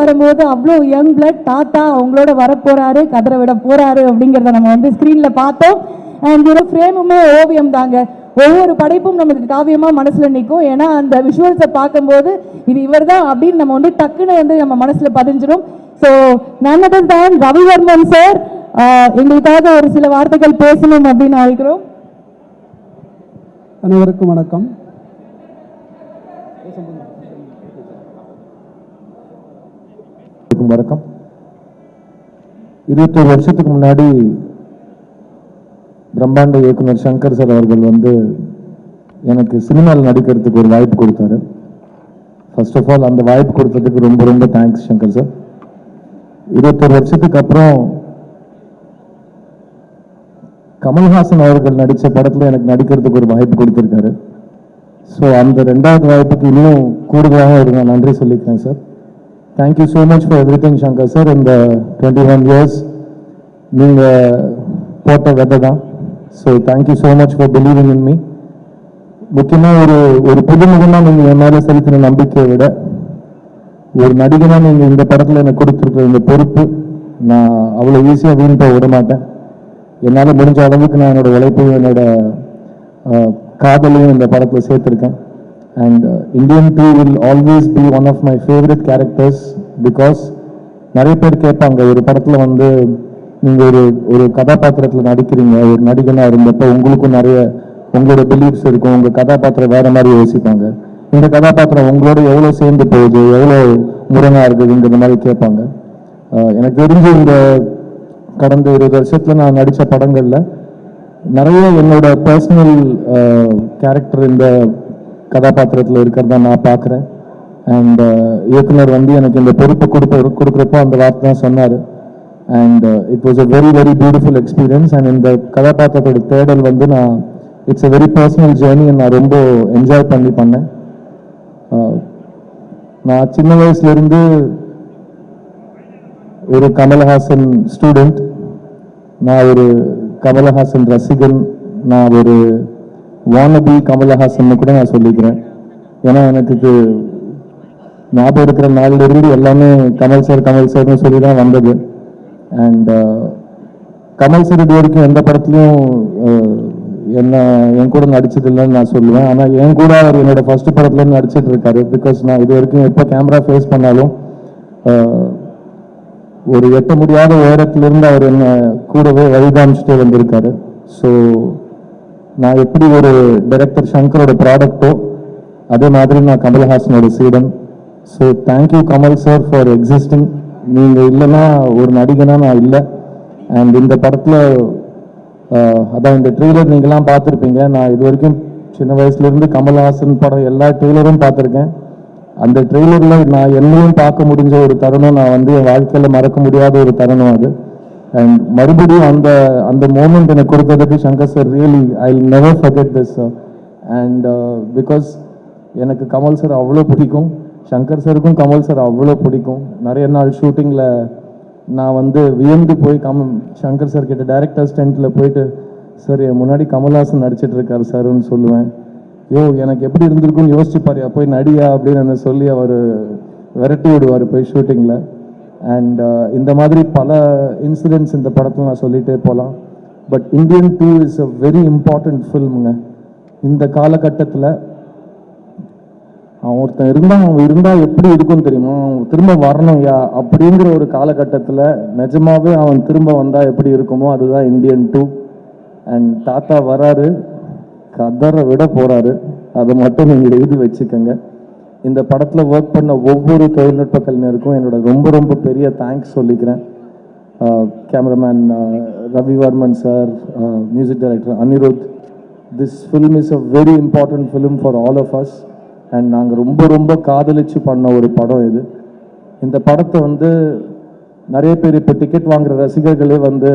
வரும்போது அவ்வளோ young blood தாத்தா அவங்களோட வரப்போறாரு, கதற விட போறாரு அப்படிங்கிறத நம்ம வந்து ஸ்க்ரீன்ல பார்த்தோம். அண்ட் ஒரு ஃப்ரேமுமே ஓவியம் தாங்க. ஒவ்வொரு படைப்பும் நமக்கு காவியமா மனசுல நிற்கும். ஏன்னா அந்த விஷுவல்ஸை பார்க்கும்போது இது இவர் தான் அப்படின்னு நம்ம வந்து டக்குன்னு வந்து நம்ம மனசுல பதிஞ்சிடும். So none other than Ravivarman sir எங்களுக்காக ஒரு சில வார்த்தைகள் பேசணும் அப்படின்னு அழைக்கிறோம். அனைவருக்கும் வணக்கம். வணக்கம். 21 வருஷத்துக்கு முன்னாடி பிரம்மாண்ட இயக்குனர் சங்கர் சார் அவர்கள் வந்து எனக்கு சினிமாவில் நடிக்கிறதுக்கு ஒரு வாய்ப்பு கொடுத்தாரு. ஃபர்ஸ்ட் ஆஃப் ஆல் அந்த வாய்ப்பு கொடுத்ததுக்கு ரொம்ப ரொம்ப தேங்க்ஸ் சங்கர் சார். 21 வருஷத்துக்கு அப்புறம் கமல்ஹாசன் அவர்கள் நடித்த படத்தில் எனக்கு நடிக்கிறதுக்கு ஒரு வாய்ப்பு கொடுத்துருக்காரு. ஸோ அந்த 2வது வாய்ப்புக்கு இன்னும் கூடுதலாக ஒரு நான் நன்றி சொல்லிக்கிறேன் sir. Thank you so much for everything Shankar sir. இந்த 21 இயர்ஸ் நீங்கள் போட்ட விதை தான். So thank you so much for believing in me. முக்கியமாக ஒரு புதுமுகமாக நீங்கள் என் மேலே செலுத்தின நம்பிக்கையை விட ஒரு நடிகனாக நீங்கள் இந்த படத்தில் எனக்கு கொடுத்துருக்குற இந்த பொறுப்பு நான் அவ்வளோ ஈஸியாக வீண் போக விட மாட்டேன். என்னால் முடிஞ்ச அளவுக்கு நான் என்னோட உழைப்பையும் என்னோட காதலையும் இந்த படத்தில் சேர்த்துருக்கேன். And Indian 2 will always be one of my favorite characters because நிறைய பேர் கேட்பாங்க, ஒரு படத்தில் வந்து நீங்கள் ஒரு கதாபாத்திரத்தில் நடிக்கிறீங்க, ஒரு நடிகனாக இருந்தப்போ உங்களுக்கும் நிறைய உங்களோட பிலீஃப்ஸ் இருக்கும், உங்கள் கதாபாத்திரம் வேறு மாதிரி யோசிப்பாங்க, இந்த கதாபாத்திரம் உங்களோட எவ்வளோ சேர்ந்து போகுது, எவ்வளோ முரணாக இருக்குதுங்கிற மாதிரி கேட்பாங்க. எனக்கு தெரிஞ்சு இந்த கடந்த 20 வருஷத்தில் நான் நடித்த படங்களில் நிறைய என்னோட பர்சனல் கேரக்டர் இந்த கதாபாத்திரத்தில் இருக்கிறதா நான் பார்க்குறேன். அண்ட் இயக்குனர் வந்து எனக்கு இந்த பொறுப்பை கொடுக்குறப்போ அந்த வார்த்தை தான் சொன்னார். And it was a very very beautiful experience. And இந்த கதாபாத்திரத்தோட தேடல் வந்து it's a very personal journey. நான் ரொம்ப என்ஜாய் பண்ணேன். நான் சின்ன வயசுலேருந்து ஒரு கமல்ஹாசன் ஸ்டூடெண்ட், நான் ஒரு கமல்ஹாசன் ரசிகன், நான் ஒரு வானபி கமல்ஹாசன் கூட நான் சொல்லிக்கிறேன். ஏன்னா எனக்கு இது ஞாபகம் இருக்கிற நாளிலிருந்து எல்லாமே கமல் சார்னு சொல்லி தான் வந்தது. அண்ட் கமல் சார் இது வரைக்கும் எந்த படத்துலையும் என் கூட நடிச்சதில்லைன்னு நான் சொல்லுவேன். ஆனால் என் கூட அவர் என்னோட ஃபர்ஸ்ட் படத்துலேருந்து நடிச்சிட்டு இருக்காரு. பிகாஸ் நான் இது வரைக்கும் எப்போ கேமரா ஃபேஸ் பண்ணாலும் ஒரு எட்ட முடியாத உயரத்திலிருந்து அவர் என்னை கூடவே வழிகாமிச்சுட்டே வந்திருக்காரு. ஸோ நான் எப்படி ஒரு டைரக்டர் சங்கரோட ப்ராடக்டோ அதே மாதிரி நான் கமல்ஹாசனோட சீடன். So thank you Kamal sir for existing. நீங்கள் இல்லைன்னா ஒரு நடிகனாக நான் இல்லை. அண்ட் இந்த படத்தில் அதான் இந்த ட்ரெய்லர் நீங்களாம் பார்த்துருப்பீங்க. நான் இது வரைக்கும் சின்ன வயசுலேருந்து கமல்ஹாசன் படம் எல்லா ட்ரெய்லரும் பார்த்துருக்கேன். அந்த ட்ரெய்லரில் நான் என்னையும் பார்க்க முடிஞ்ச ஒரு தருணம், நான் வந்து என் வாழ்க்கையில் மறக்க முடியாத ஒரு தருணம் அது. அண்ட் மறுபடியும் அந்த மூமெண்ட் எனக்கு கொடுத்ததுக்கு Shankar sir really I will never forget this. And because எனக்கு கமல் சார் அவ்வளோ பிடிக்கும், சங்கர் சாருக்கும் கமல் சார் அவ்வளோ பிடிக்கும். நிறைய நாள் ஷூட்டிங்கில் நான் வந்து வியந்து போய் சங்கர் சார் கிட்ட டைரக்டர் ஸ்டென்ட்டில் போயிட்டு, சார் என் முன்னாடி கமல்ஹாசன் நடிச்சிட்டு இருக்காரு சார்ன்னு சொல்லுவேன். எனக்கு எப்படி இருந்திருக்குன்னு யோசிச்சு பாரியா, போய் நடியா அப்படின்னு என்ன சொல்லி அவர் விரட்டி விடுவார் போய் ஷூட்டிங்கில். அண்ட் இந்த மாதிரி பல இன்சிடென்ட்ஸ் இந்த படத்தில் நான் சொல்லிகிட்டே போகலாம். But Indian 2 is a very important ஃபில்முங்க. இந்த காலகட்டத்தில் அவன் இருந்தால் எப்படி இருக்குன்னு தெரியுமா, அவன் திரும்ப வரணும் யா அப்படிங்கிற ஒரு காலகட்டத்தில் நிஜமாவே அவன் திரும்ப வந்தால் எப்படி இருக்குமோ அதுதான் இந்தியன் 2. அண்ட் தாத்தா வராரு, கதரை விட போகிறாரு, அதை மட்டும் நீங்கள் எழுதி வச்சுக்கோங்க. இந்த படத்தில் ஒர்க் பண்ண ஒவ்வொரு தொழில்நுட்ப கலைஞருக்கும் என்னோட ரொம்ப ரொம்ப பெரிய தேங்க்ஸ் சொல்லிக்கிறேன். Cameraman Ravivarman sir, music director Anirudh. This film is a very important film for all of us. And நாங்கள் ரொம்ப ரொம்ப காதலிச்சு பண்ண ஒரு படம் இது. இந்த படத்தை வந்து நிறைய பேர் இப்போ டிக்கெட் வாங்குகிற ரசிகர்களே வந்து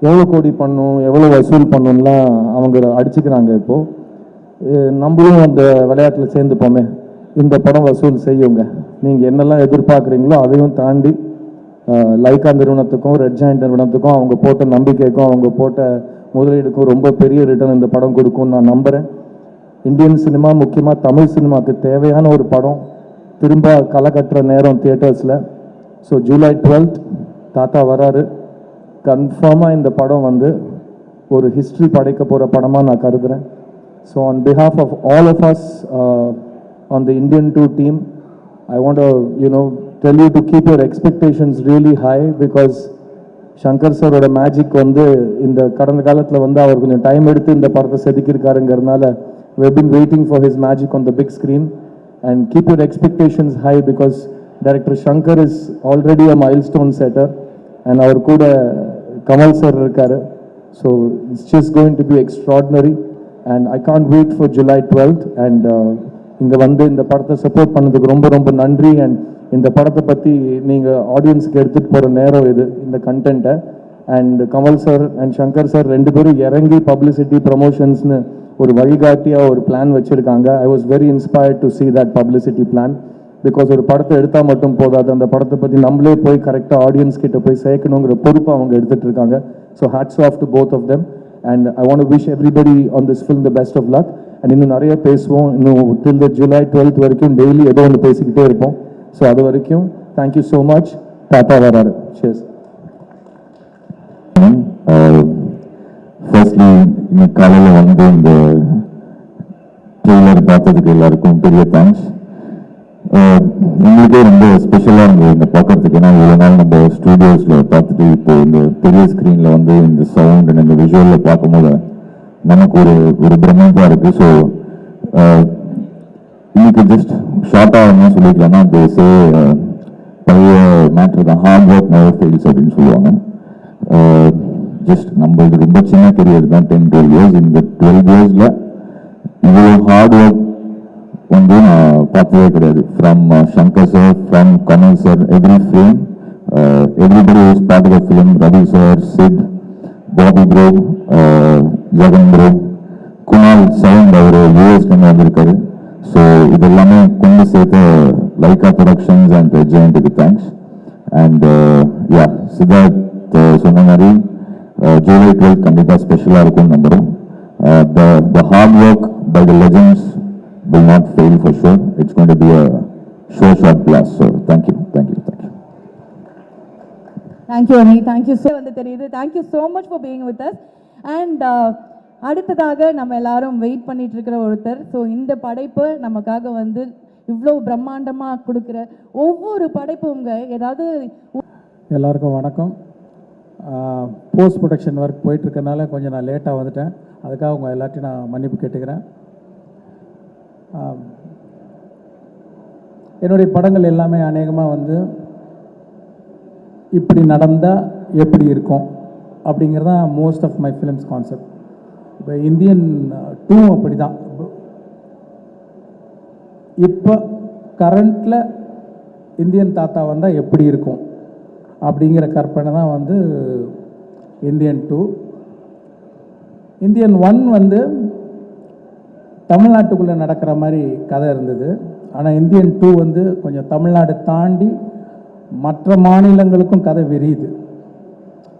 எவ்வளோ கோடி பண்ணும், எவ்வளோ வசூல் பண்ணும்லாம் அவங்க அடிச்சுக்கிறாங்க. இப்போது நம்மளும் அந்த விளையாட்டில் சேர்ந்துப்போமே. இந்த படம் வசூல் செய்யுங்க. நீங்கள் என்னெல்லாம் எதிர்பார்க்குறீங்களோ அதையும் தாண்டி லைக்கா நிறுவனத்துக்கும் ரெட் ஜாயிண்ட் நிறுவனத்துக்கும் அவங்க போட்ட நம்பிக்கைக்கும் அவங்க போட்ட முதலீடுக்கும் ரொம்ப பெரிய ரிட்டர்ன் இந்த படம் கொடுக்கும்னு நான் நம்புகிறேன். இந்தியன் சினிமா, முக்கியமாக தமிழ் சினிமாவுக்கு தேவையான ஒரு படம் திரும்ப களை கட்டுற நேரம் தியேட்டர்ஸில். ஸோ ஜூலை 12th தாத்தா வராரு. கன்ஃபார்மாக இந்த படம் வந்து ஒரு ஹிஸ்ட்ரி படைக்க போகிற படமாக நான் கருதுகிறேன். So on behalf of all of us on the Indian 2 team, I want to, tell you to keep your expectations really high because Shankar சாரோட மேஜிக் வந்து இந்த கடந்த காலத்தில் வந்து அவர் கொஞ்சம் டைம் எடுத்து இந்த படத்தை செதுக்கியிருக்காருங்கிறதுனால we've been waiting for his magic on the big screen, and keep your expectations high because director Shankar is already a milestone setter and our கூட கமல் சார் இருக்காரு. So it's just going to be extraordinary and I can't wait for July 12th. And இங்கே வந்து இந்த படத்தை support பண்ணதுக்கு ரொம்ப ரொம்ப நன்றி. அண்ட் இந்த படத்தை பற்றி நீங்கள் ஆடியன்ஸுக்கு எடுத்துகிட்டு போகிற நேரம் இது, இந்த கண்டென்ட்டை. And Kamal sir and Shankar sir ரெண்டு பேரும் இறங்கி பப்ளிசிட்டி ப்ரமோஷன்ஸ்னு ஒரு வழிகாட்டியாக ஒரு பிளான் வச்சுருக்காங்க. I was very inspired to see that publicity plan because ஒரு படத்தை எடுத்தால் மட்டும் போதாது, அந்த படத்தை பற்றி நம்மளே போய் கரெக்டாக ஆடியன்ஸ் கிட்ட போய் சேர்க்கணுங்கிற பொறுப்பை அவங்க எடுத்துகிட்டு இருக்காங்க. So hats off to both of them and I want to wish everybody on this film the best of luck. and இன்னும் நிறைய பேசுவோம், இன்னும் till the July 12th வரைக்கும் டெய்லி ஏதோ ஒன்று பேசிக்கிட்டே இருப்போம். ஸோ அது வரைக்கும் தேங்க்யூ ஸோ மச். தாத்தா வராரு. cheers. ஃபர்ஸ்ட்லி இன்னைக்கு காலையில் வந்து இந்த ட்ரெய்லர் பார்த்ததுக்கு எல்லாருக்கும் பெரிய தேங்க்ஸ். எங்களுக்கே ரொம்ப ஸ்பெஷலாக இருந்தது இந்த பார்க்கறதுக்கு. ஏன்னா இவ்வளோ நாள் நம்ம ஸ்டூடியோஸில் பார்த்துட்டு இப்போ இந்த பெரிய ஸ்க்ரீனில் வந்து இந்த சவுண்ட் அண்ட் இந்த விஷுவலில் பார்க்கும்போது நமக்கு ஒரு பிரமிப்பாக இருக்குது. ஸோ இன்னைக்கு ஜஸ்ட் ஷார்ட்டாக என்ன சொல்லிக்கலாம்னா பேசே பழைய மேட்ரு தான், ஹார்ட் ஒர்க் நெவர் ஃபெயில்ஸ் அப்படின்னு சொல்லுவாங்க. ஜஸ்ட் நம்மளுக்கு ரொம்ப சின்ன கெரியர் தான், 10-12 years. இந்த 12 yearsல இவ்வளோ ஹார்ட் ஒர்க் வந்து நான் பார்த்ததே கிடையாது. From Shankar sir, from Kamal sir, every frame everybody is part of the film. Ravi sir, Sid, Bobby bro, Jagan bro, Kunal sound அவர் யூஎஸ்லேருந்து வந்திருக்காரு. ஸோ இதெல்லாமே கொண்டு சேர்த்து லைக்கா ப்ரொடக்ஷன்ஸ் அண்ட் ஜெயண்ட்டுக்கு தேங்க்ஸ். அண்ட் யா சித்தார்த் சொன்ன மாதிரி ஜூலை 12 கண்டிப்பாக ஸ்பெஷலாக இருக்கும்னு நம்புகிறோம். The hard work by the legends will not fail for sure. It's going to be a sure shot blast. So thank you. Thank you அனி, தேங்க்யூ சார். வந்து தெரியுது. Thank you so much for being with us. And அடுத்ததாக நம்ம எல்லாரும் wait பண்ணிட்டு இருக்கிற ஒருத்தர். So இந்த படைப்பு நமக்காக வந்து இவ்வளோ பிரம்மாண்டமாக கொடுக்குற ஒவ்வொரு படைப்பும் ஏதாவது. எல்லாருக்கும் வணக்கம். போஸ்ட் ப்ரொடக்ஷன் ஒர்க் போயிட்டுருக்கனால கொஞ்சம் நான் லேட்டாக வந்துட்டேன். அதுக்காக உங்கள் எல்லாத்தையும் நான் மன்னிப்பு கேட்டுக்கிறேன். என்னுடைய படங்கள் எல்லாமே அநேகமாக வந்து இப்படி நடந்தால் எப்படி இருக்கும் அப்படிங்கிறது தான் most of my films concept. இப்போ இந்தியன் 2 அப்படி தான். இப்போ கரண்ட்டில் இந்தியன் தாத்தா வந்தால் எப்படி இருக்கும் அப்படிங்கிற கற்பனை தான் வந்து இந்தியன் 2. இந்தியன் 1 வந்து தமிழ்நாட்டுக்குள்ளே நடக்கிற மாதிரி கதை இருந்தது. ஆனால் இந்தியன் 2 வந்து கொஞ்சம் தமிழ்நாடு தாண்டி மற்ற மாநிலங்களுக்கும் கதை விரியுது.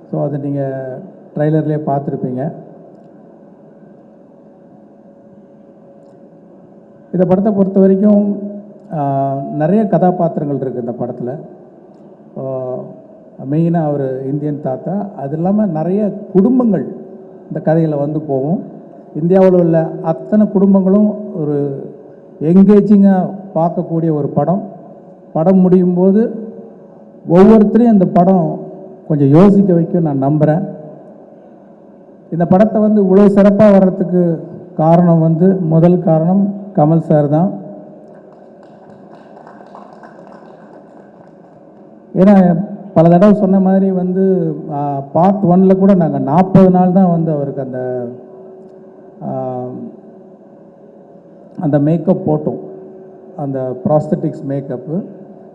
ஸோ அதை நீங்கள் ட்ரைலர்லேயே பார்த்துருப்பீங்க. இந்த படத்தை பொறுத்த வரைக்கும் நிறைய கதாபாத்திரங்கள் இருக்குது இந்த படத்தில். மெயினாக அவர் இந்தியன் தாத்தா, அது இல்லாமல் நிறைய குடும்பங்கள் இந்த கதையில் வந்து போகும். இந்தியாவில் உள்ள அத்தனை குடும்பங்களும் ஒரு என்கேஜிங்காக பார்க்கக்கூடிய ஒரு படம் முடியும் போது ஒவ்வொருத்தரையும் இந்த படம் கொஞ்சம் யோசிக்க வைக்கும் நான் நம்புகிறேன். இந்த படத்தை வந்து இவ்வளோ சிறப்பாக வர்றதுக்கு காரணம் வந்து முதல் காரணம் கமல் சார் தான். ஏன்னா பல தடவை சொன்ன மாதிரி வந்து பார்ட் 1ல் கூட நாங்கள் 40 நாள் தான் வந்து அவருக்கு அந்த மேக்கப் போட்டோம், அந்த ப்ராஸ்தட்டிக்ஸ் மேக்கப்பு.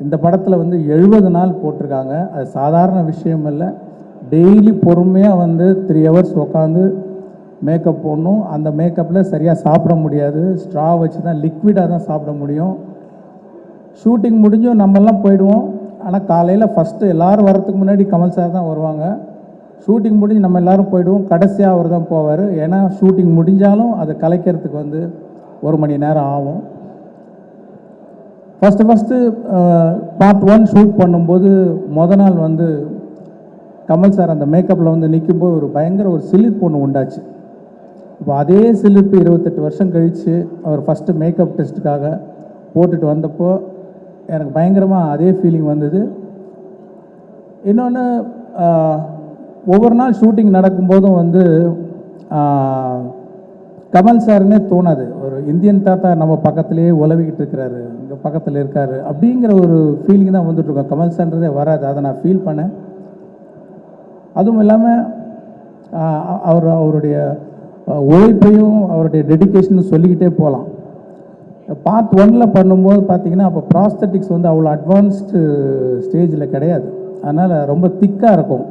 இந்த படத்தில் வந்து 70 நாள் போட்டிருக்காங்க. அது சாதாரண விஷயம் இல்லை. டெய்லி பொறுமையாக வந்து 3 hours உட்காந்து மேக்கப் போடணும். அந்த மேக்கப்பில் சரியாக சாப்பிட முடியாது, ஸ்ட்ரா வச்சு தான், லிக்விடாக தான் சாப்பிட முடியும். ஷூட்டிங் முடிஞ்சும் நம்மெல்லாம் போயிடுவோம். ஆனால் காலையில் ஃபஸ்ட்டு எல்லோரும் வரத்துக்கு முன்னாடி கமல் சார் தான் வருவாங்க. ஷூட்டிங் முடிஞ்சு நம்ம எல்லோரும் போயிடுவோம். கடைசியாக அவர் தான் போவார். ஏன்னா ஷூட்டிங் முடிஞ்சாலும் அதை கலைக்கிறதுக்கு வந்து 1 மணி நேரம் ஆகும். ஃபஸ்ட்டு பார்ட் 1 ஷூட் பண்ணும்போது நாள் வந்து கமல் சார் அந்த மேக்கப்பில் வந்து நிற்கும்போது ஒரு பயங்கர ஒரு சிலிர்ப்பு ஒன்று உண்டாச்சு. இப்போ அதே சிலிர்ப்பு 28 வருஷம் கழித்து அவர் ஃபஸ்ட்டு மேக்கப் டெஸ்ட்டுக்காக போட்டுட்டு வந்தப்போ எனக்கு பயங்கரமாக அதே ஃபீலிங் வந்தது. இன்னொன்று ஒவ்வொரு நாள் ஷூட்டிங் நடக்கும்போதும் வந்து கமல் சாருன்னே தோணாது. ஒரு இந்தியன் தாத்தா நம்ம பக்கத்துலேயே உலவிக்கிட்டு இருக்கிறாரு, இங்கே பக்கத்தில் இருக்கார் அப்படிங்கிற ஒரு ஃபீலிங் தான் வந்துட்டுருக்கோம். கமல் சார்ன்றதே வராது, அதை நான் ஃபீல் பண்ணேன். அதுவும் இல்லாமல் அவருடைய உழைப்பையும் அவருடைய டெடிக்கேஷனும் சொல்லிக்கிட்டே போகலாம். பார்ட் 1 பண்ணும்போது பார்த்தீங்கன்னா அப்போ ப்ராஸ்தட்டிக்ஸ் வந்து அவ்வளோ அட்வான்ஸ்டு ஸ்டேஜில் கிடையாது, அதனால் ரொம்ப திக்காக இருக்கும்.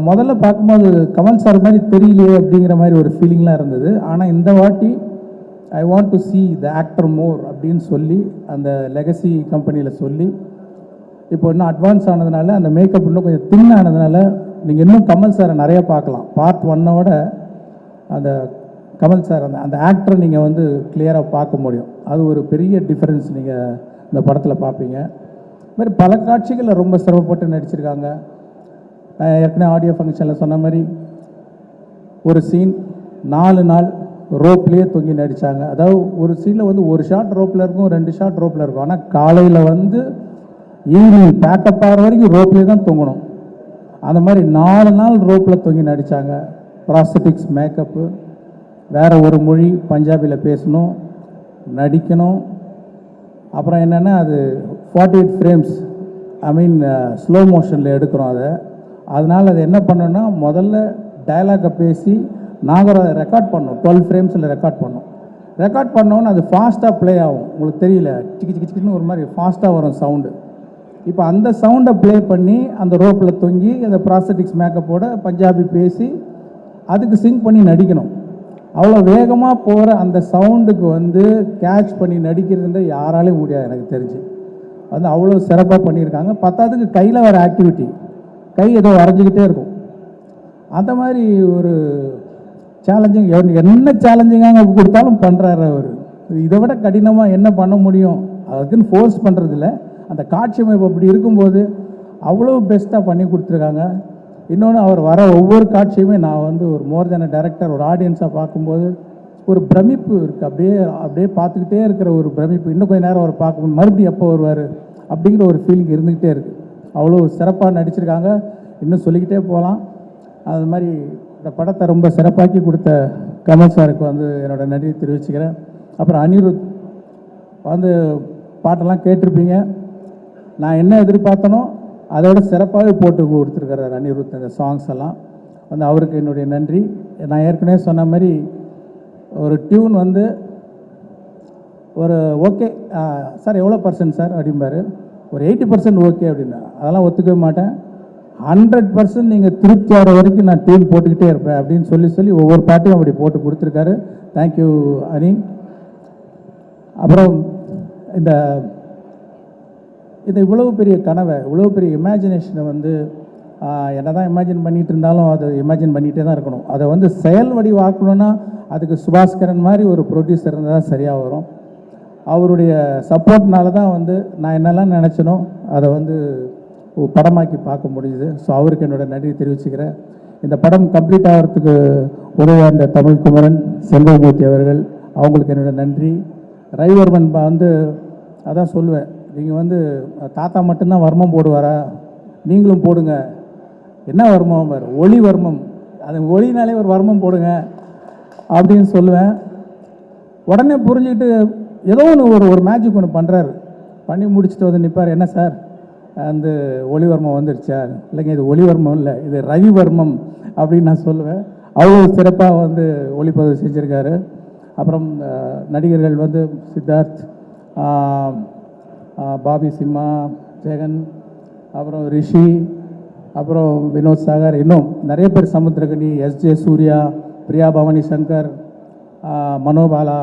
முதல்ல பார்க்கும்போது கமல் சார் மாதிரி தெரியலையே அப்படிங்கிற மாதிரி ஒரு ஃபீலிங்லாம் இருந்தது. ஆனால் இந்த வாட்டி I want to see the actor மோர் அப்படின்னு சொல்லி அந்த லெகசி கம்பெனியில் சொல்லி இப்போ இன்னும் அட்வான்ஸ் ஆனதுனால அந்த மேக்கப் இன்னும் கொஞ்சம் தின் ஆனதுனால நீங்கள் இன்னும் கமல் சாரை நிறைய பார்க்கலாம். பார்ட் 1 அந்த கமல் சார் அந்த ஆக்டரை நீங்கள் வந்து கிளியராக பார்க்க முடியும். அது ஒரு பெரிய டிஃப்ரென்ஸ் நீங்கள் இந்த படத்தில் பார்ப்பீங்க. இது மாதிரி பல காட்சிகளில் ரொம்ப சிரமப்பட்டு நடிச்சிருக்காங்க. நான் ஏற்கனவே ஆடியோ ஃபங்க்ஷனில் சொன்ன மாதிரி ஒரு சீன் 4 நாள் ரோப்லேயே தொங்கி நடித்தாங்க. அதாவது ஒரு சீனில் வந்து ஒரு ஷாட் ரோப்பில் இருக்கும், 2 ஷாட் ரோப்பில் இருக்கும். ஆனால் காலையில் வந்து ஈவினிங் பேக்கப் ஆகிற வரைக்கும் ரோப்லேயே தான் தொங்கணும். அந்த மாதிரி 4 நாள் ரோப்பில் தொங்கி நடித்தாங்க. ப்ராஸ்தட்டிக்ஸ், மேக்கப்பு, வேறு ஒரு மொழி பஞ்சாபியில் பேசணும், நடிக்கணும். அப்புறம் என்னென்னா அது 48 ஃப்ரேம்ஸ், ஐ மீன் ஸ்லோ மோஷனில் எடுக்கிறோம். அதனால் அது என்ன பண்ணோன்னா முதல்ல டயலாகை பேசி நாங்கள் அதை ரெக்கார்ட் பண்ணோம். 12 ஃப்ரேம்ஸில் ரெக்கார்ட் பண்ணோம். ரெக்கார்ட் பண்ணோன்னு அது ஃபாஸ்ட்டாக ப்ளே ஆகும். உங்களுக்கு தெரியல, சிக்கி சிக்கி சிக்கின்னு ஒரு மாதிரி ஃபாஸ்ட்டாக வரும் சவுண்டு. இப்போ அந்த சவுண்டை ப்ளே பண்ணி அந்த ரோப்பில் தொங்கி அந்த ப்ராஸ்தட்டிக்ஸ் மேக்கப்போட பஞ்சாபி பேசி அதுக்கு சிங்க் பண்ணி நடிக்கணும். அவ்வளோ வேகமாக போகிற அந்த சவுண்டுக்கு வந்து கேட்ச் பண்ணி நடிக்கிறதுன்ற யாராலையும் முடியாது எனக்கு தெரிஞ்சு. வந்து அவ்வளோ சிறப்பாக பண்ணியிருக்காங்க. பத்தாவதுக்கு கையில் வர ஆக்டிவிட்டி, கை ஏதோ வரைஞ்சிக்கிட்டே இருக்கும். அந்த மாதிரி ஒரு சேலஞ்சிங், என்ன சேலஞ்சிங்காக கொடுத்தாலும் பண்ணுறாரு அவர். இதை விட கடினமாக என்ன பண்ண முடியும் அதுக்குன்னு ஃபோர்ஸ் பண்ணுறதில்ல. அந்த காட்சி அமைப்பு அப்படி இருக்கும்போது அவ்வளோ பெஸ்ட்டாக பண்ணி கொடுத்துருக்காங்க. இன்னொன்று அவர் வர ஒவ்வொரு காட்சியுமே நான் வந்து ஒரு மோர் தென் டைரக்டர் ஒரு ஆடியன்ஸாக பார்க்கும்போது ஒரு பிரமிப்பு இருக்குது. அப்படியே பார்த்துக்கிட்டே இருக்கிற ஒரு பிரமிப்பு. இன்னும் கொஞ்சம் நேரம் அவர் பார்க்கணும், மறுபடியும் எப்போ வருவார் அப்படிங்கிற ஒரு ஃபீலிங் இருந்துக்கிட்டே இருக்குது. அவ்வளோ சிறப்பாக நடிச்சிருக்காங்க. இன்னும் சொல்லிக்கிட்டே போகலாம். அது மாதிரி இந்த படத்தை ரொம்ப சிறப்பாக்கி கொடுத்த கமல் சாருக்கு வந்து என்னோடய நன்றியை தெரிவிச்சுக்கிறேன். அப்புறம் அனிருத் வந்து பாட்டெல்லாம் கேட்டிருப்பீங்க. நான் என்ன எதிர்பார்த்தனோ அதோட சிறப்பாகவே போட்டு கொடுத்துருக்கிறார் அனிருத். அந்த சாங்ஸ் எல்லாம் வந்து அவருக்கு என்னுடைய நன்றி. நான் ஏற்கனவே சொன்ன மாதிரி ஒரு டியூன் வந்து ஒரு ஓகே சார் எவ்வளோ % சார் அப்படிம்பாரு, ஒரு 80% ஓகே அப்படின்னா அதெல்லாம் ஒத்துக்கவே மாட்டேன். 100% நீங்கள் திருப்தி ஆகிற வரைக்கும் நான் டியூன் போட்டுக்கிட்டே இருப்பேன் அப்படின்னு சொல்லி ஒவ்வொரு பாட்டையும் அப்படி போட்டு கொடுத்துருக்காரு. தேங்க்யூ அனி. அப்புறம் இந்த இவ்வளோ பெரிய கனவை, இவ்வளோ பெரிய இமேஜினேஷனை வந்து என்ன தான் இமேஜின் பண்ணிகிட்டு இருந்தாலும் அது இமேஜின் பண்ணிகிட்டே தான் இருக்கணும். அதை வந்து செயல் வடிவாக்கணுன்னா அதுக்கு சுபாஸ்கரன் மாதிரி ஒரு ப்ரொடியூசர் இருந்தால் தான் சரியாக வரும். அவருடைய சப்போர்ட்னால தான் வந்து நான் என்னெல்லாம் நினச்சனோ அதை வந்து படமாக்கி பார்க்க முடியுது. ஸோ அவருக்கு என்னோடய நன்றி தெரிவிச்சுக்கிறேன். இந்த படம் கம்ப்ளீட் ஆகிறதுக்கு உதவியாக இருந்த தமிழ் குமரன், செல்வமூர்த்தி அவர்கள், அவங்களுக்கு என்னோடய நன்றி. ரவிவர்மன் வந்து அதான் சொல்லுவேன், நீங்கள் வந்து தாத்தா மட்டும்தான் வர்மம் போடுவாரா, நீங்களும் போடுங்க. என்ன வர்மம் பாரு, ஒளி வர்மம், அது ஒளினாலே ஒரு வர்மம் போடுங்க அப்படின்னு சொல்லுவேன். உடனே புரிஞ்சுக்கிட்டு ஏதோ ஒரு மேஜிக் ஒன்று பண்ணுறாரு. பண்ணி முடிச்சுட்டு வந்து நிற்பார், என்ன சார் அந்த ஒளிவர்மம் வந்துடுச்சா? இல்லைங்க இது ஒளிவர்மம் இல்லை, இது ரவிவர்மம் அப்படின்னு நான் சொல்லுவேன். அவ்வளோ சிறப்பாக வந்து ஒளிப்பதிவு செஞ்சுருக்காரு. அப்புறம் நடிகர்கள் வந்து சித்தார்த், பாபி சிம்மா, ஜெகன், அப்புறம் ரிஷி, அப்புறம் வினோத் சாகர், இன்னும் நிறைய பேர், சமுத்திரகனி, எஸ்ஜே சூர்யா, பிரியா பவானி சங்கர், மனோபாலா,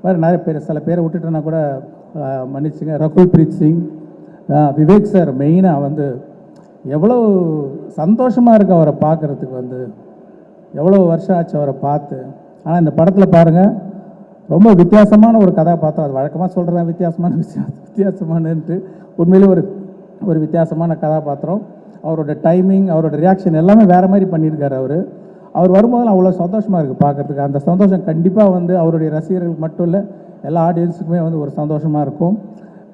வேறு நிறைய பேர். சில பேரை விட்டுட்டேன்னா கூட மன்னிச்சுங்க. ரகுல் பிரீத் சிங், விவேக் சார் மெயினாக வந்து எவ்வளோ சந்தோஷமாக இருக்குது அவரை பார்க்குறதுக்கு. வந்து எவ்வளோ வருஷம் ஆச்சு அவரை பார்த்து. ஆனால் இந்த படத்தில் பாருங்கள் ரொம்ப வித்தியாசமான ஒரு கதாபாத்திரம். அது வழக்கமாக சொல்கிறேன் வித்தியாசமானன்ட்டு. உண்மையிலே ஒரு வித்தியாசமான கதாபாத்திரம். அவரோட டைமிங், அவரோட ரியாக்ஷன் எல்லாமே வேறு மாதிரி பண்ணியிருக்காரு. அவர் வரும்போதெல்லாம் அவ்வளோ சந்தோஷமாக இருக்குது பார்க்குறதுக்கு. அந்த சந்தோஷம் கண்டிப்பாக வந்து அவருடைய ரசிகர்களுக்கு மட்டும் இல்லை, எல்லா ஆடியன்ஸுக்குமே வந்து ஒரு சந்தோஷமாக இருக்கும்.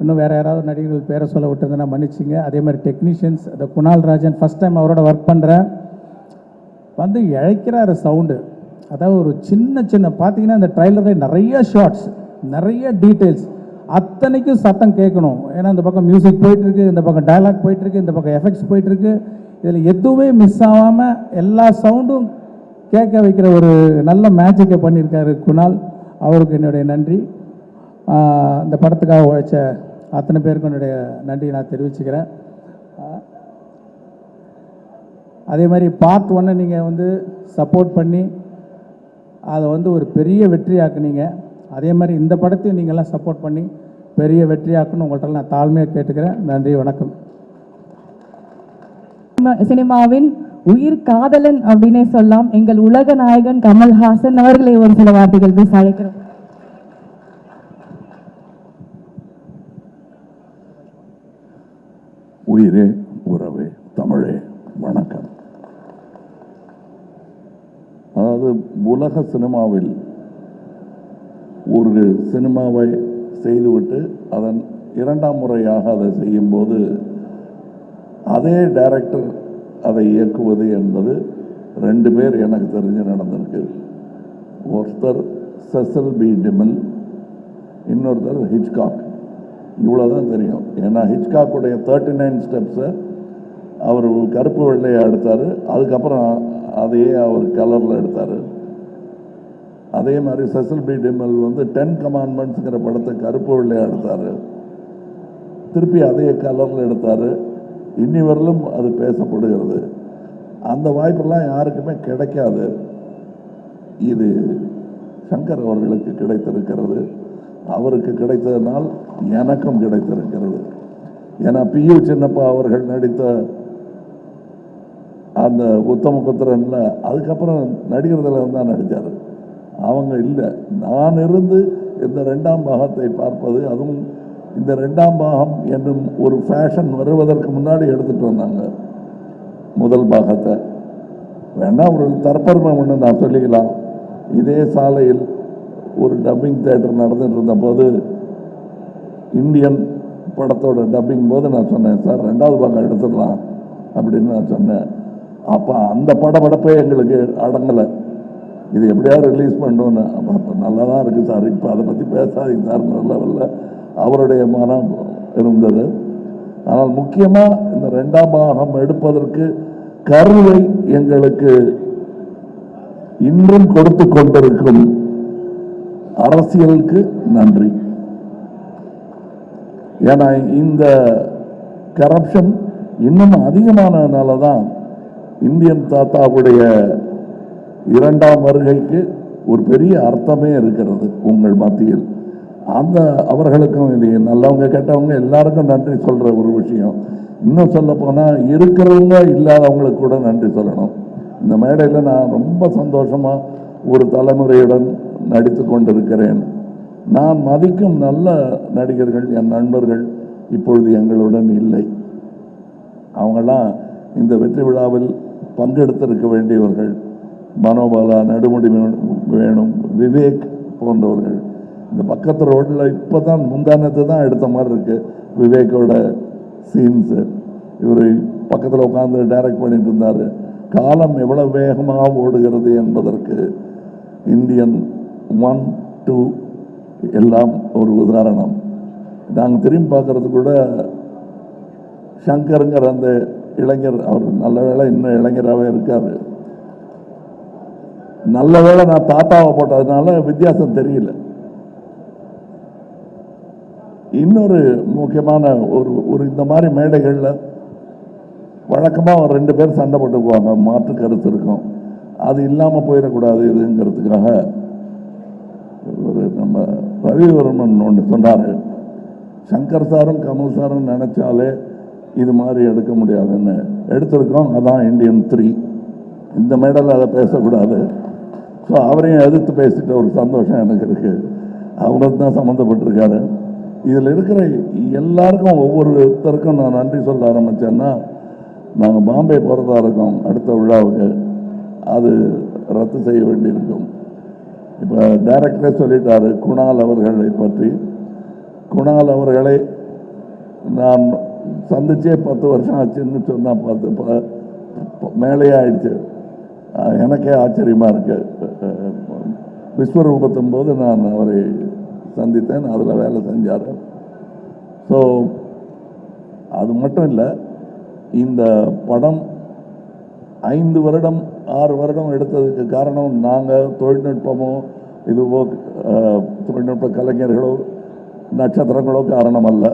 இன்னும் வேறு யாராவது நடிகர்கள் பேரை சொல்ல விட்டுருந்தேன்னா மன்னிச்சிங்க. அதே மாதிரி டெக்னீஷியன்ஸ், அந்த குணால் ராஜன் ஃபஸ்ட் டைம் அவரோட ஒர்க் பண்ணுறேன். வந்து இழைக்கிறாரு சவுண்டு. அதாவது ஒரு சின்ன பார்த்தீங்கன்னா இந்த ட்ரைலரில் நிறைய ஷார்ட்ஸ், நிறைய டீட்டெயில்ஸ், அத்தனைக்கும் சத்தம் கேட்கணும். ஏன்னா இந்த பக்கம் மியூசிக் போயிட்டுருக்கு, இந்த பக்கம் டயலாக் போயிட்டுருக்கு, இந்த பக்கம் எஃபெக்ட்ஸ் போயிட்டுருக்கு. இதில் எதுவுமே மிஸ் ஆகாமல் எல்லா சவுண்டும் கேட்க வைக்கிற ஒரு நல்ல மேஜிக்கை பண்ணியிருக்காரு குணால். அவருக்கு என்னுடைய நன்றி. இந்த படத்துக்காக உழைச்ச அத்தனை பேருக்கும் என்னுடைய நன்றி நான் தெரிவிச்சுக்கிறேன். அதே மாதிரி பார்ட் 1 நீங்கள் வந்து சப்போர்ட் பண்ணி அதை வந்து ஒரு பெரிய வெற்றியாக்குனீங்க. அதே மாதிரி இந்த படத்தையும் நீங்கள்லாம் சப்போர்ட் பண்ணி பெரிய வெற்றியாக்குன்னு உங்கள்கிட்ட நான் தாழ்மையாக கேட்டுக்கிறேன். நன்றி, வணக்கம். சினிமாவின் உயிர் காதலன் அப்படின்னே சொல்லலாம் எங்கள் உலக நாயகன் கமல்ஹாசன் அவர்களை ஒரு சில வார்த்தைகள் பேச அழைக்கிறோம். உயிரே உறவே தமிழே வணக்கம். அதாவது உலக சினிமாவில் ஒரு சினிமாவை செய்துவிட்டு அதன் இரண்டாம் முறையாக அதை செய்யும்போது அதே டைரக்டர் அதை இயக்குவது என்பது 2 பேர் எனக்கு தெரிஞ்சு நடந்திருக்கு. ஒருத்தர் செசில் பி டிமில், இன்னொருத்தர் ஹிச்காக். இவ்வளோதான் தெரியும். ஏன்னா ஹிச்காக்குடைய 39 ஸ்டெப்ஸை அவர் கருப்பு வெள்ளையை எடுத்தார். அதுக்கப்புறம் அதையே அவர் கலரில் எடுத்தார். அதே மாதிரி செசில் பி டிமில் வந்து 10 கமாண்ட்மெண்ட்ஸுங்கிற படத்தை கருப்பு வெள்ளையை எடுத்தார். திருப்பி அதே கலரில் எடுத்தார். இன்னி வரலும் அது பேசப்படுகிறது. அந்த வாய்ப்பெல்லாம் யாருக்குமே கிடைக்காது. இது சங்கர் அவர்களுக்கு கிடைத்திருக்கிறது. அவருக்கு கிடைத்ததனால் எனக்கும் கிடைத்திருக்கிறது. ஏன்னா PU சின்னப்பா அவர்கள் நடித்த அந்த உத்தமபுத்திரன்ல அதுக்கப்புறம் நடிகர்தில் தான் நடித்தார். அவங்க இல்லை, நான் இருந்து இந்த 2ஆம் பாகத்தை பார்ப்பது, அதுவும் இந்த 2ஆம் பாகம் என்னும் ஒரு ஃபேஷன் வருவதற்கு முன்னாடி எடுத்துகிட்டு வந்தாங்க முதல் பாகத்தை. வேணா ஒரு தற்பெருமை ஒன்று நான் சொல்லிக்கலாம். இதே சாலையில் ஒரு டப்பிங் தேட்டர் நடந்துட்டு இருந்த போது இந்தியன் படத்தோட டப்பிங் போது நான் சொன்னேன், சார் 2வது பாகம் எடுத்துடலாம் அப்படின்னு நான் சொன்னேன். அப்போ அந்த படப்படப்பே எங்களுக்கு அடங்கலை. இது எப்படியாவது ரிலீஸ் பண்ணணுன்னு. அப்போ நல்லா தான் இருக்குது சார், இப்போ அதை பற்றி பேசாதீங்க சார் லெவலில் அவருடைய மனம் இருந்தது. ஆனால் முக்கியமாக இந்த 2ஆம் பாகம் எடுப்பதற்கு கருவை எங்களுக்கு இன்றும் கொடுத்து கொண்டிருக்கும் அரசியலுக்கு நன்றி. ஏன்னா இந்த கரப்ஷன் இன்னும் அதிகமானதுனால தான் இந்தியன் தாத்தாவுடைய 2ஆம் வருகைக்கு ஒரு பெரிய அர்த்தமே இருக்கிறது உங்கள் மத்தியில். அந்த அவர்களுக்கும் இது நல்லவங்க கெட்டவங்க எல்லாருக்கும் நன்றி சொல்கிற ஒரு விஷயம். இன்னும் சொல்ல போனால் இருக்கிறவங்க இல்லாதவங்களுக்கு கூட நன்றி சொல்லணும். இந்த மேடையில் நான் ரொம்ப சந்தோஷமாக ஒரு தலைமுறையுடன் நடித்து கொண்டிருக்கிறேன். நான் மதிக்கும் நல்ல நடிகர்கள், என் நண்பர்கள் இப்பொழுது எங்களுடன் இல்லை. அவங்களாம் இந்த வெற்றி விழாவில் பங்கெடுத்திருக்க வேண்டியவர்கள். மனோபாலா, நடுமுடி வேணும், விவேக் போன்றவர்கள். இந்த பக்கத்து ரோட்டில் இப்போ தான் முந்தானத்தை தான் எடுத்த மாதிரி இருக்குது விவேக்கோட சீன்ஸு. இவர் பக்கத்தில் உட்காந்து டைரக்ட் பண்ணிட்டு இருந்தார். காலம் எவ்வளோ வேகமாக ஓடுகிறது என்பதற்கு இந்தியன் 1, 2 எல்லாம் ஒரு உதாரணம். நாங்கள் திரும்பி பார்க்கறது கூட சங்கருங்கிற அந்த இளைஞர், அவர் நல்ல வேளை இன்னும் இளைஞராகவே இருக்கார். நல்ல வேளை நான் தாத்தாவை போட்டதுனால வித்தியாசம் தெரியல. இன்னொரு முக்கியமான ஒரு இந்த மாதிரி மேடைகளில் வழக்கமாக 2 பேர் சண்டை போட்டுக்குவாங்க, மாற்று கருத்து இருக்கும். அது இல்லாமல் போயிடக்கூடாது இதுங்கிறதுக்காக ஒரு நம்ம ரவிவர்மன் ஒன்று சொன்னார், சங்கர் சாரும் கமல் சாரும் நினச்சாலே இது மாதிரி எடுக்க முடியாதுன்னு எடுத்திருக்கோம். அதான் இந்தியன் 3. இந்த மேடையில் அதை பேசக்கூடாது. ஸோ அவரையும் எதிர்த்து பேசிட்ட ஒரு சந்தோஷம் எனக்கு இருக்குது. அவரும் தான் சம்மந்தப்பட்டிருக்காரு. இதில் இருக்கிற எல்லாருக்கும் ஒவ்வொருத்தருக்கும் நான் நன்றி சொல்ல ஆரம்பித்தேன்னா, நாங்கள் பாம்பே போகிறதா இருக்கோம் அடுத்த விழாவுக்கு, அது ரத்து செய்ய வேண்டியிருக்கும். இப்போ டைரக்டரே சொல்லிட்டாரு குணால் அவர்களை பற்றி. குணால் அவர்களை நான் சந்திச்சே 10 வருஷம் ஆச்சுன்னு சொன்னால் மேலேயே ஆயிடுச்சு. எனக்கே ஆச்சரியமாக இருக்கு. விஸ்வரூபத்தும் போது நான் அவரை சந்தித்தேன், அதில் வேலை செஞ்சார். ஸோ அது மட்டும் இல்லை, இந்த படம் 5 வருடம் 6 வருடம் எடுத்ததுக்கு காரணம் நாங்கள் தொழில்நுட்பமோ இதுவோ தொழில்நுட்ப கலைஞர்களோ நட்சத்திரங்களோ காரணம் அல்ல.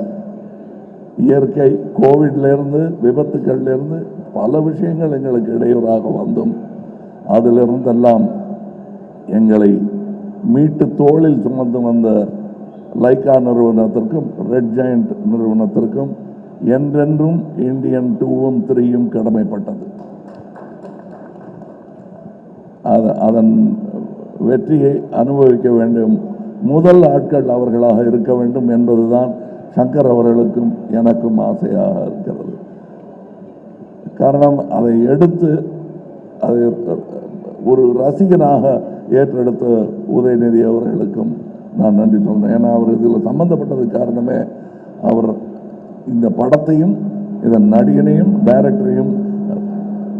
இயற்கை, கோவிட்லேருந்து விபத்துக்கள்லேருந்து பல விஷயங்கள் எங்களுக்கு இடையூறாக வந்தும் அதிலிருந்தெல்லாம் எங்களை மீட்டு தோளில் சுமந்து வந்த லைக்கா நிறுவனத்திற்கும் ரெட் ஜெயண்ட் நிறுவனத்திற்கும் என்றென்றும் இந்தியன் 2ம் 3யும் கடமைப்பட்டது. அதன் வெற்றியை அனுபவிக்க வேண்டும், முதல் ஆட்கள் அவர்களாக இருக்க வேண்டும் என்பதுதான் சங்கர் அவர்களுக்கும் எனக்கும் ஆசையாக இருக்கிறது. காரணம், அதை எடுத்து அதை ஒரு ரசிகனாக ஏற்றெடுத்த உதயநிதி அவர்களுக்கும் நான் நன்றி சொல்றேன். ஏன்னா அவர் இதில் சம்பந்தப்பட்டதுக்கு காரணமே அவர் இந்த படத்தையும் இதன் நடிகனையும் டைரக்டரையும்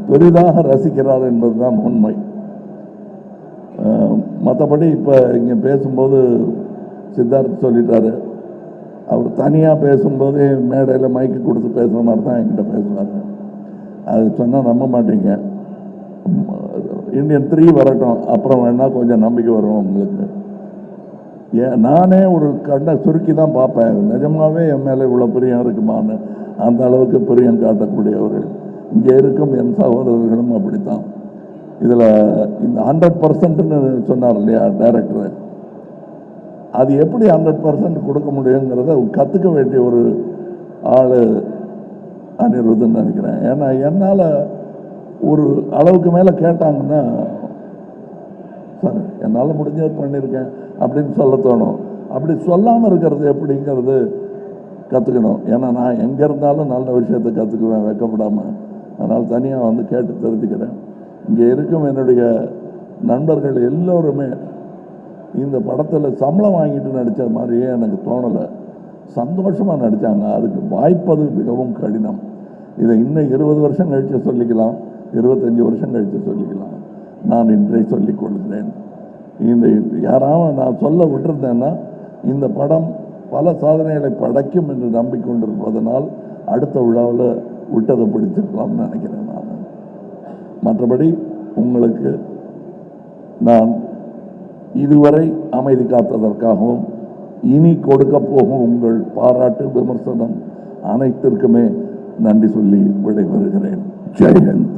பெரிதாக ரசிக்கிறார் என்பதுதான் உண்மை. மற்றபடி இப்போ இங்கே பேசும்போது சித்தார்த் சொல்லிட்டாரு, அவர் தனியாக பேசும்போதே மேடையில் மைக்கு கொடுத்து பேசுகிற மாதிரி தான் என்கிட்ட பேசுவார். அது சொன்னால் நம்ப மாட்டீங்க. இந்தியன் 3 வரட்டும், அப்புறம் வேணால் கொஞ்சம் நம்பிக்கை வரும் உங்களுக்கு. நானே ஒரு கண்ணை சுருக்கி தான் பார்ப்பேன், நிஜமாகவே என் மேலே இவ்வளோ பிரியம் இருக்குமான்னு. அந்த அளவுக்கு பிரியம் காட்டக்கூடியவர்கள் இங்கே இருக்கும் என் சகோதரர்களும் அப்படித்தான். இதில் இந்த 100%ன்னு சொன்னார் இல்லையா டைரக்டர், அது எப்படி 100% கொடுக்க முடியுங்கிறத கற்றுக்க வேண்டிய ஒரு ஆள் அனிருத்துன்னு நினைக்கிறேன். ஏன்னா என்னால் ஒரு அளவுக்கு மேலே கேட்டாங்கன்னா, சார் என்னால் முடிஞ்சது பண்ணியிருக்கேன் அப்படின்னு சொல்ல தோணும். அப்படி சொல்லாமல் இருக்கிறது எப்படிங்கிறது கற்றுக்கணும். ஏன்னா நான் எங்கே இருந்தாலும் நல்ல விஷயத்தை கற்றுக்குவேன் வெக்கப்படாமல். அதனால் தனியாக வந்து கேட்டு தெரிஞ்சுக்கிறேன். இங்கே இருக்கும் என்னுடைய நண்பர்கள் எல்லோருமே இந்த படத்தில் சம்பளம் வாங்கிட்டு நடித்த மாதிரியே எனக்கு தோணலை, சந்தோஷமாக நடித்தாங்க. அதுக்கு வாய்ப்பது மிகவும் கடினம். இதை இன்னும் 20 வருஷம் கழித்து சொல்லிக்கலாம், 25 வருஷம் கழித்து சொல்லிக்கலாம். நான் இன்றைய சொல்லிக் கொள்கிறேன். இந்த யாராவது நான் சொல்ல விட்டுருந்தேன்னா, இந்த படம் பல சாதனைகளை படைக்கும் என்று நம்பிக்கொண்டிருப்பதனால் அடுத்த விழாவில் விட்டதை பிடிச்சிருக்கலாம்னு நினைக்கிறேன் நான். மற்றபடி உங்களுக்கு நான் இதுவரை அமைதி காத்ததற்காகவும் இனி கொடுக்க போகும் உங்கள் பாராட்டு விமர்சனம் அனைத்திற்குமே நன்றி சொல்லி விடைபெறுகிறேன். ஜெய் ஹிந்த்.